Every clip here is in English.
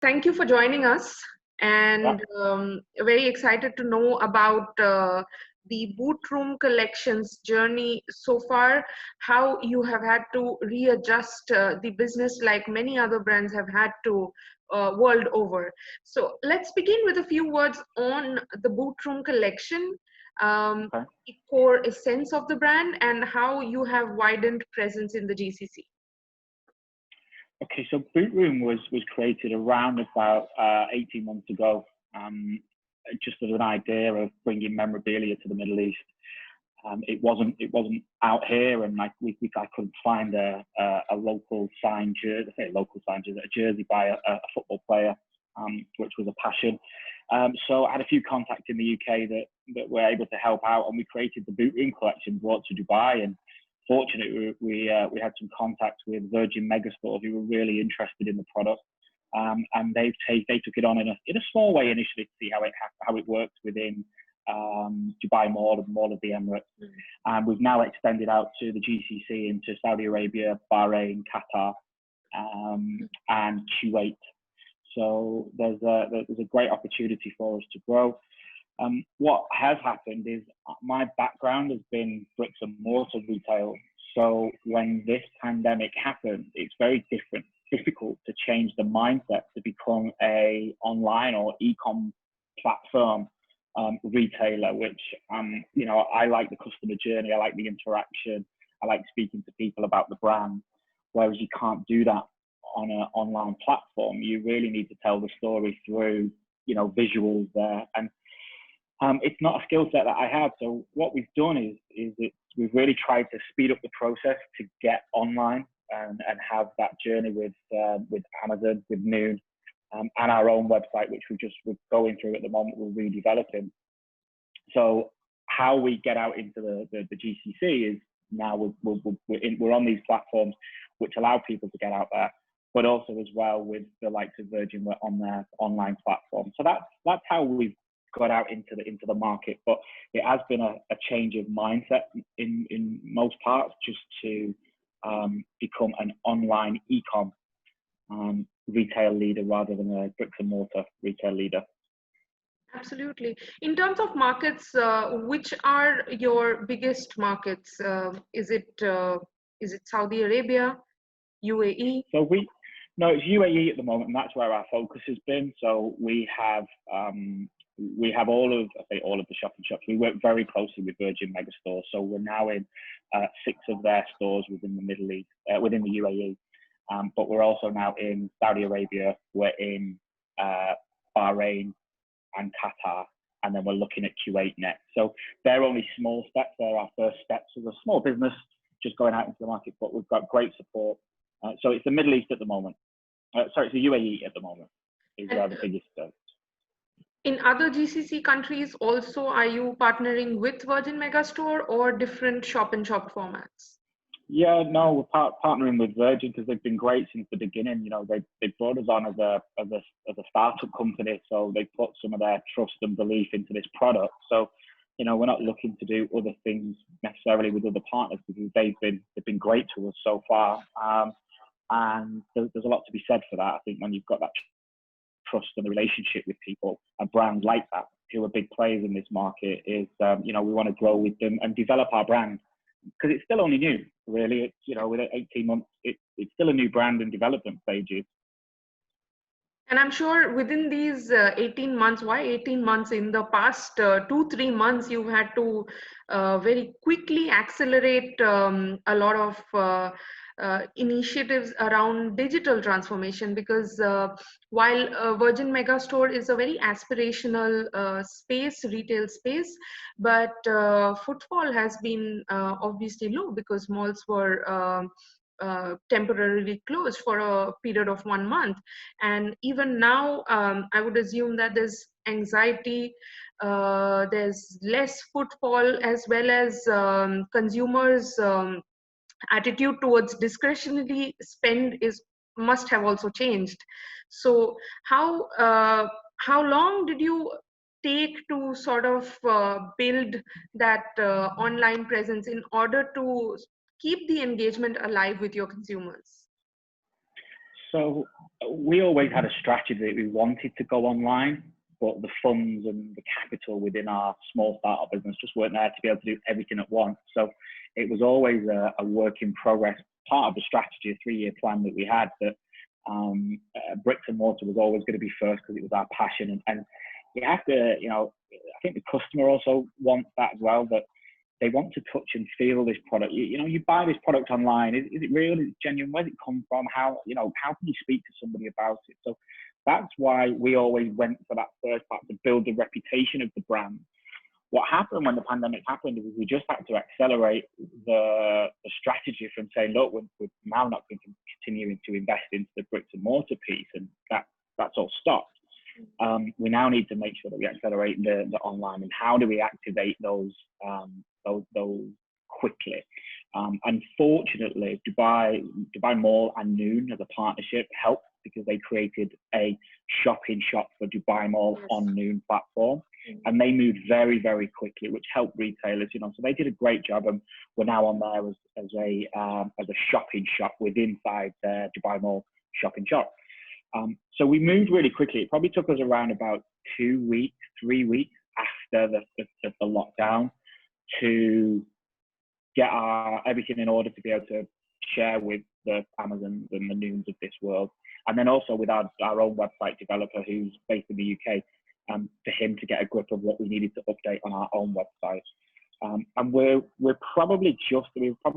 Thank you for joining us, Yeah. and very excited to know about the Bootroom Collections journey so far, how you have had to readjust the business like many other brands have had to world over. So let's begin with a few words on the Bootroom Collection, Okay. the core essence of the brand, and how you have widened presence in the GCC. Okay. So Bootroom was created around about 18 months ago, just as an idea of bringing memorabilia to the Middle East. It wasn't out here, and like I couldn't find a local signed jersey. I say a local signed jersey, a jersey by a football player, which was a passion. So I had a few contacts in the UK that were able to help out, and we created the Bootroom collection, brought to Dubai. And fortunately, we had some contacts with Virgin Megastore who were really interested in the product, and they took it on in a small way initially to see how it worked within Dubai Mall of the Emirates. And we've now extended out to the GCC into Saudi Arabia, Bahrain, Qatar, and Kuwait. So there's a great opportunity for us to grow. What has happened is my background has been bricks and mortar retail. So when this pandemic happened, it's very difficult to change the mindset to become a online or e-com platform retailer, which I like the customer journey, I like the interaction, I like speaking to people about the brand. Whereas you can't do that on an online platform. You really need to tell the story through visuals there, and it's not a skill set that I have. So what we've done is we've really tried to speed up the process to get online and have that journey with Amazon, with Noon, and our own website, which we're going through at the moment, we're redeveloping. So how we get out into the GCC is now we're on these platforms which allow people to get out there, but also as well with the likes of Virgin, we're on their online platform. So that's how we've got out into the market. But it has been a change of mindset in most parts, just to become an online e-com retail leader rather than a bricks and mortar retail leader. Absolutely. In terms of markets, which are your biggest markets? Is it Saudi Arabia, UAE? So it's UAE at the moment, and that's where our focus has been. So we have all of the shop-in-shops. We work very closely with Virgin Megastore, so we're now in 6 of their stores within the Middle East, within the UAE. But we're also now in Saudi Arabia, we're in Bahrain and Qatar, and then we're looking at Kuwait next. So they're only small steps. They're our first steps as a small business just going out into the market, but we've got great support. So it's the Middle East at the moment. It's the UAE at the moment is the biggest. In other GCC countries also, are you partnering with Virgin Megastore or different shop-in-shop formats? Yeah, no, we're partnering with Virgin because they've been great since the beginning. They brought us on as a startup company, so they put some of their trust and belief into this product. So, we're not looking to do other things necessarily with other partners because they've been great to us so far. And there's a lot to be said for that. I think when you've got that trust and the relationship with people, a brand like that, who are big players in this market, is we want to grow with them and develop our brand. Because it's still only new, really. It's, with 18 months, it's still a new brand in development stages. And I'm sure within these 18 months, why 18 months? In the past 2-3 months, you've had to very quickly accelerate a lot of initiatives around digital transformation, because while Virgin Megastore is a very aspirational retail space, but footfall has been obviously low because malls were temporarily closed for a period of 1 month. And even now, I would assume that there's anxiety, there's less footfall, as well as consumers' attitude towards discretionary spend must have also changed. So how long did you take to sort of build that online presence in order to keep the engagement alive with your consumers? So we always had a strategy that we wanted to go online, but the funds and the capital within our small startup business just weren't there to be able to do everything at once. So it was always a work in progress, part of the strategy, a 3-year plan that we had, that bricks and mortar was always going to be first because it was our passion. And you have to, I think the customer also wants that as well, that they want to touch and feel this product. You buy this product online. Is it real? Is it genuine? Where does it come from? How can you speak to somebody about it? So that's why we always went for that first part, to build the reputation of the brand. What happened when the pandemic happened is we just had to accelerate the strategy from saying, look, we're now not going to continue to invest into the bricks and mortar piece, and that's all stopped. We now need to make sure that we accelerate the online, and how do we activate those quickly. Unfortunately, Dubai Mall and Noon as a partnership helped, because they created a shop-in-shop for Dubai Mall on Noon platform, and they moved very, very quickly, which helped retailers. So they did a great job, and we're now on there as a shop-in-shop within inside the Dubai Mall shop-in-shop. So we moved really quickly. It probably took us around about 2 weeks, 3 weeks after the lockdown to get everything in order to be able to share with the Amazons and the Noons of this world. And then also with our own website developer, who's based in the UK, for him to get a grip of what we needed to update on our own website. And we're probably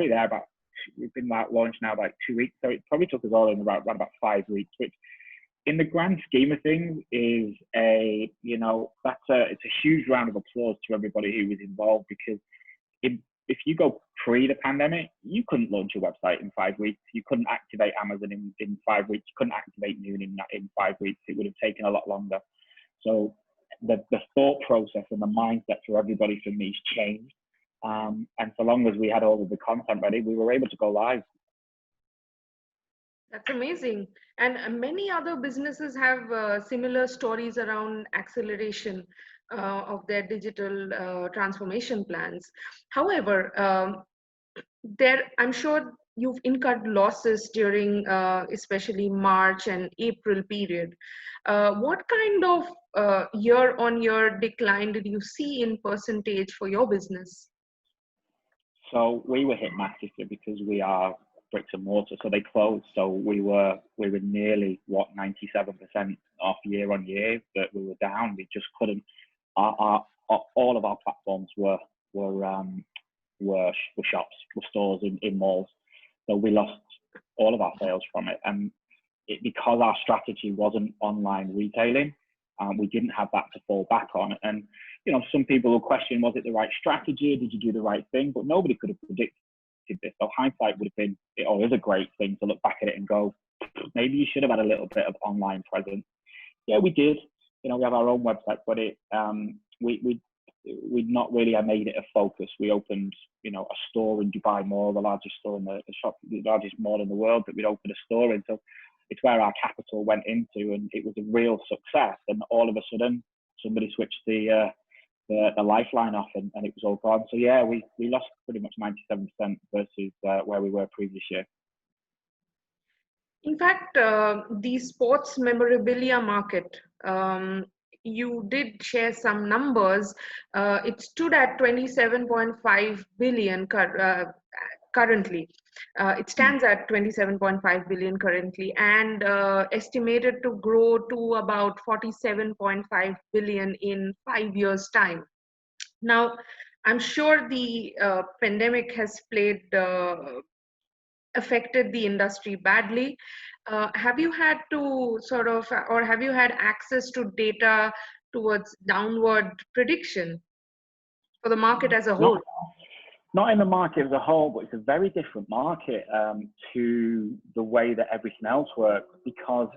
there about, we've been launched now about 2 weeks. So it probably took us all in around about 5 weeks, which in the grand scheme of things is it's a huge round of applause to everybody who was involved, because if you go pre the pandemic, you couldn't launch a website in 5 weeks. You couldn't activate Amazon in 5 weeks. You couldn't activate Noon in 5 weeks. It would have taken a lot longer. So the thought process and the mindset for everybody from these changed. And so long as we had all of the content ready, we were able to go live. That's amazing. And many other businesses have similar stories around acceleration of their digital transformation plans. However, I'm sure you've incurred losses during especially March and April period. What kind of year-on-year decline did you see in percentage for your business? So we were hit massively because we are bricks and mortar, so they closed. So we were nearly 97% off year on year that we were down. We just couldn't. All of our platforms were shops, were stores in malls. So we lost all of our sales from it, and because our strategy wasn't online retailing, we didn't have that to fall back on. And some people will question, was it the right strategy? Did you do the right thing? But nobody could have predicted this. So hindsight would have been, is a great thing to look back at it and go, maybe you should have had a little bit of online presence. Yeah, we did. We have our own website, but we'd not really made it a focus. We opened, a store in Dubai Mall, the largest store in the largest mall in the world that we'd opened a store in. So it's where our capital went into, and it was a real success. And all of a sudden, somebody switched the lifeline off, and it was all gone. So yeah, we lost pretty much 97% versus where we were previous year. In fact, the sports memorabilia market, you did share some numbers. It stood at 27.5 billion currently. It stands at 27.5 billion currently, and estimated to grow to about 47.5 billion in 5 years' time. Now, I'm sure the pandemic has affected the industry badly. Have you had to have you had access to data towards downward prediction for the market as a whole? Not in the market as a whole, but it's a very different market to the way that everything else works. Because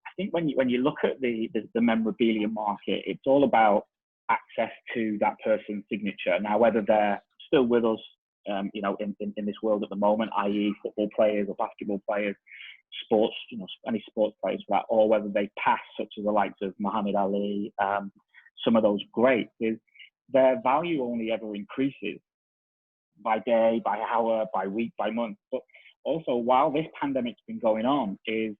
I think when you look at the memorabilia market, it's all about access to that person's signature. Now, whether they're still with us, in this world at the moment, i.e. football players or basketball players, sports, any sports players for that, or whether they pass, such as the likes of Muhammad Ali, some of those greats, is their value only ever increases by day, by hour, by week, by month. But also, while this pandemic's been going on, is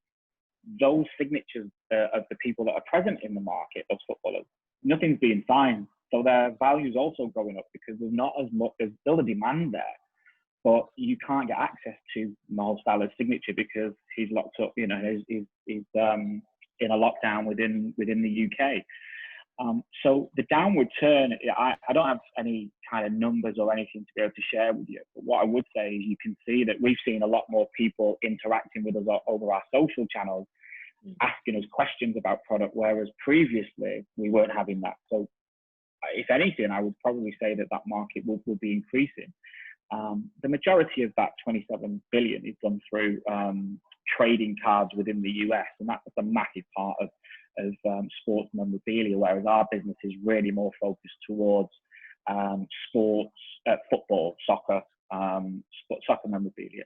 those signatures of the people that are present in the market, those footballers, nothing's being signed. So their value is also going up because there's not as much, there's still a demand there, but you can't get access to Mo Salah's signature because he's locked up, you know, he's in a lockdown within the UK. So the downward turn, I don't have any kind of numbers or anything to be able to share with you. But what I would say is you can see that we've seen a lot more people interacting with us over our social channels, asking us questions about product, whereas previously we weren't having that. So if anything, I would probably say that market will be increasing. The majority of that 27 billion is done through trading cards within the US, and that's a massive part of sports memorabilia, whereas our business is really more focused towards sports, football, soccer, soccer memorabilia.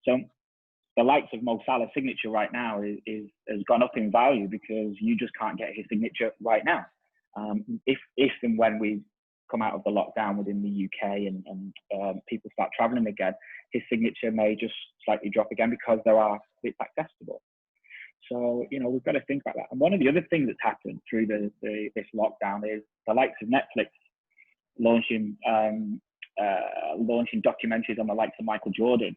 So the likes of Mo Salah's signature right now has gone up in value because you just can't get his signature right now. If and when we come out of the lockdown within the UK and people start traveling again, his signature may just slightly drop again because it's accessible. So, you know, we've got to think about that. And one of the other things that's happened through this lockdown is the likes of Netflix launching documentaries on the likes of Michael Jordan.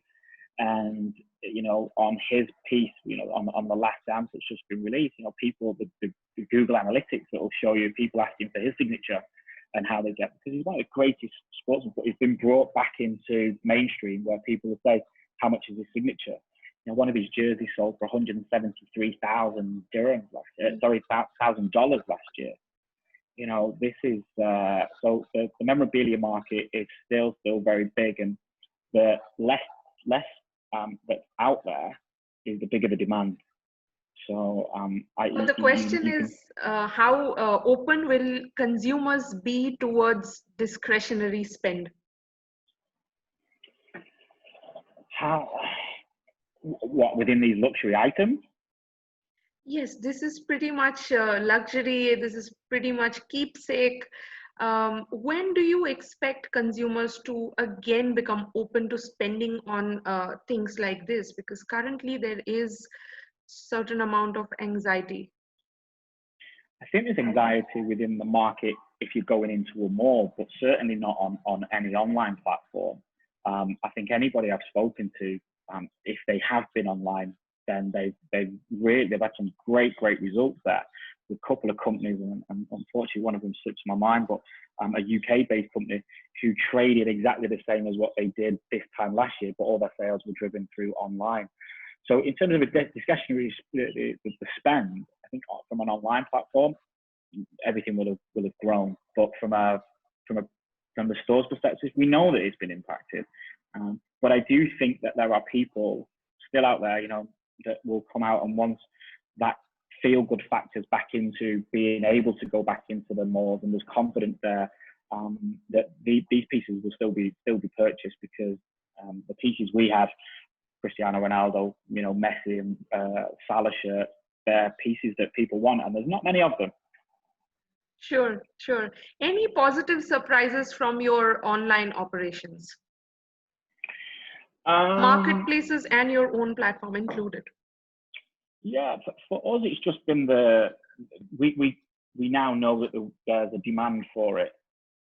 And, you know, on his piece, you know, on the last dance that's just been released, you know, people, the Google Analytics that will show you people asking for his signature and how they get, because he's one of the greatest sportsmen, but he's been brought back into mainstream where people will say, how much is his signature? You know, one of his jerseys sold for 173,000 dirhams last year. Sorry, $1,000 last year. You know, this is so the memorabilia market is still very big, and the less that's out there is the bigger the demand. So but the question is, how open will consumers be towards discretionary spend? How? What, within these luxury items? Yes, this is pretty much luxury. This is pretty much keepsake. When do you expect consumers to again become open to spending on things like this? Because currently there is certain amount of anxiety. I think there's anxiety within the market if you're going into a mall, but certainly not on any online platform. I think anybody I've spoken to, if they have been online, then they've had some great results there. With a couple of companies, and unfortunately one of them slips my mind, but a UK-based company who traded exactly the same as what they did this time last year, but all their sales were driven through online. So in terms of a discretionary the spend, I think from an online platform, everything will have grown. But from the store's perspective, we know that it's been impacted. But I do think that there are people still out there, you know, that will come out, and once that feel-good factors back into being able to go back into the malls and there's confidence there, that these pieces will still be purchased, because the pieces we have, Cristiano Ronaldo, you know, Messi and Salah shirt, they're pieces that people want, and there's not many of them. Sure. Any positive surprises from your online operations? Marketplaces and your own platform included. Yeah, for us, it's just been we now know that there's a demand for it.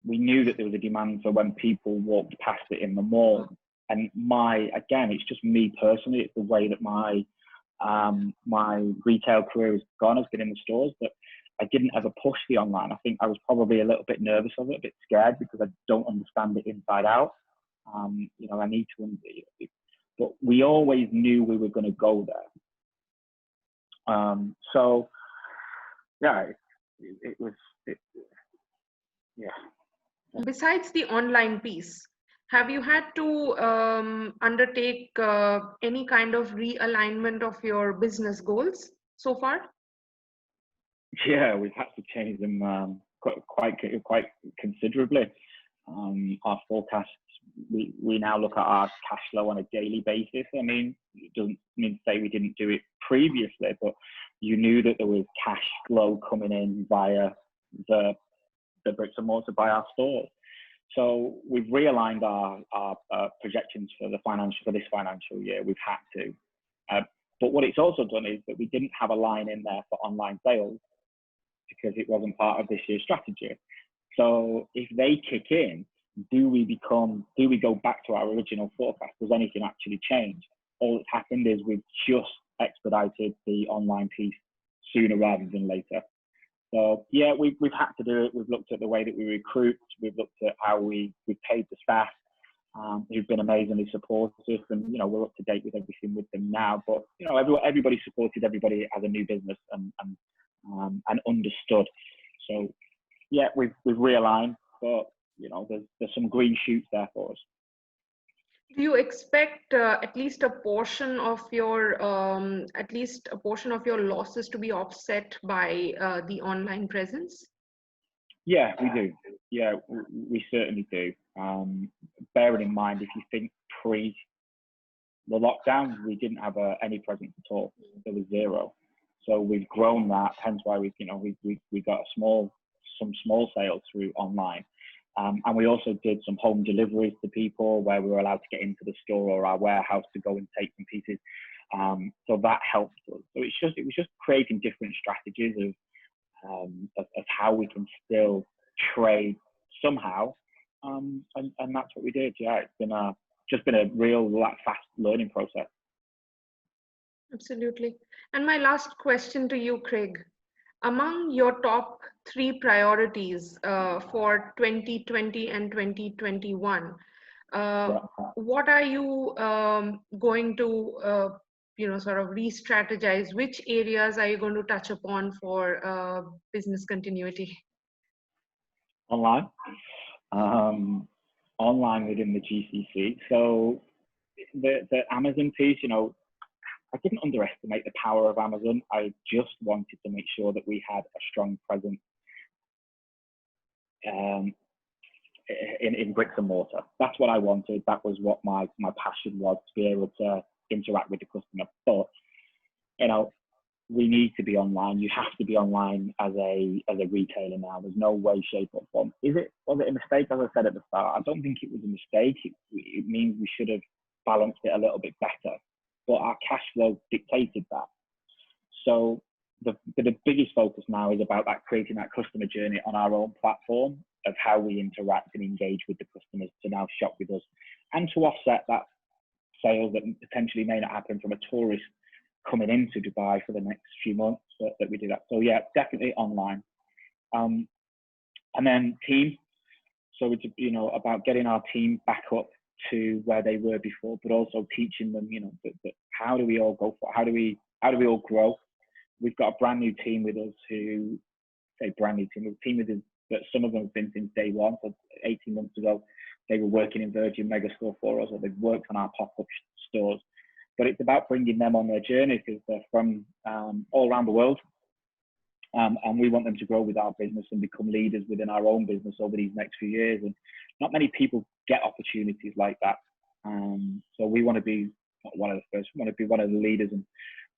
We knew that there was a demand for when people walked past it in the mall. And again, it's just me personally, it's the way that my retail career has gone, has been in the stores, but I didn't ever push the online. I think I was probably a little bit nervous of it, a bit scared, because I don't understand it inside out. You know, I need to, but we always knew we were going to go there. So yeah, yeah. Besides the online piece, have you had to undertake any kind of realignment of your business goals so far? Yeah, we've had to change them quite considerably. Our forecasts, we now look at our cash flow on a daily basis. I mean, it doesn't mean to say we didn't do it previously, but you knew that there was cash flow coming in via the bricks and mortar by our stores. So we've realigned our projections for this financial year. We've had to. But what it's also done is that we didn't have a line in there for online sales because it wasn't part of this year's strategy. So if they kick in, do we go back to our original forecast? Does anything actually change? All that's happened is we've just expedited the online piece sooner rather than later. So yeah, we've had to do it. We've looked at the way that we recruit. We've looked at how we've paid the staff, who've been amazingly supportive, and we're up to date with everything with them now. But everybody supported everybody as a new business and understood. So yeah, we've realigned, but there's some green shoots there for us. Do you expect at least a portion of your losses to be offset by the online presence? Yeah, we do. Yeah, we certainly do. Bearing in mind, if you think pre the lockdown, we didn't have any presence at all. There was zero. So we've grown that. Hence why we got some small sales through online. And we also did some home deliveries to people where we were allowed to get into the store or our warehouse to go and take some pieces. So that helped us. So it was just creating different strategies of how we can still trade somehow. And that's what we did. Yeah, it's just been a real fast learning process. Absolutely. And my last question to you, Craig. Among your top 3 priorities for 2020 and 2021, what are you going to, sort of re-strategize? Which areas are you going to touch upon for business continuity? Online. Online within the GCC. So the Amazon piece, I didn't underestimate the power of Amazon. I just wanted to make sure that we had a strong presence in bricks and mortar. That's what I wanted. That was what my passion was, to be able to interact with the customer. But we need to be online. You have to be online as a retailer now. There's no way, shape, or form. Was it a mistake? As I said at the start, I don't think it was a mistake. It means we should have balanced it a little bit better. But our cash flow dictated that. So the biggest focus now is about creating that customer journey on our own platform of how we interact and engage with the customers to now shop with us, and to offset that sales that potentially may not happen from a tourist coming into Dubai for the next few months that we do that. So yeah, definitely online. And then team. So it's about getting our team back up to where they were before, but also teaching them, that how do we all go for? How do we all grow? We've got a brand new team with us who, say brand new team, a team with us that some of them have been since day one. So 18 months ago, they were working in Virgin Megastore for us, or they've worked on our pop-up stores. But it's about bringing them on their journey because they're from all around the world. And we want them to grow with our business and become leaders within our own business over these next few years. And not many people get opportunities like that. So we want to be one of the first. We want to be one of the leaders and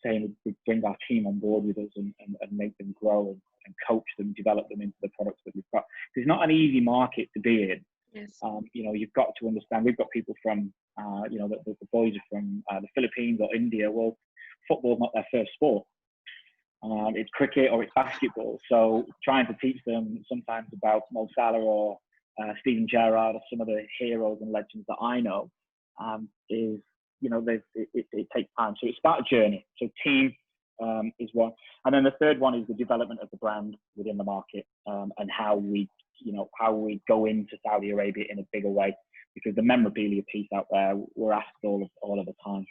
saying we bring our team on board with us and make them grow and coach them, develop them into the products that we've got. It's not an easy market to be in. Yes. You've got to understand. We've got people from, the boys are from the Philippines or India. Well, football's not their first sport. It's cricket or it's basketball. So trying to teach them sometimes about Mo Salah or Steven Gerrard or some of the heroes and legends that I know is, it takes time. So it's about a journey. So team is one. And then the third one is the development of the brand within the market and how we go into Saudi Arabia in a bigger way, because the memorabilia piece out there, we're asked all of the time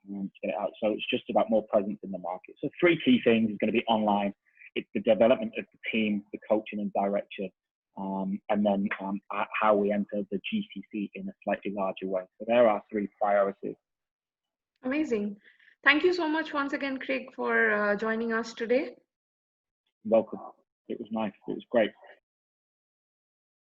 to get it out. So it's just about more presence in the market. So 3 key things is going to be online. It's the development of the team, the coaching and direction, and then how we enter the GCC in a slightly larger way. So there are 3 priorities. Amazing. Thank you so much once again, Craig, for joining us today. Welcome. It was nice. It was great.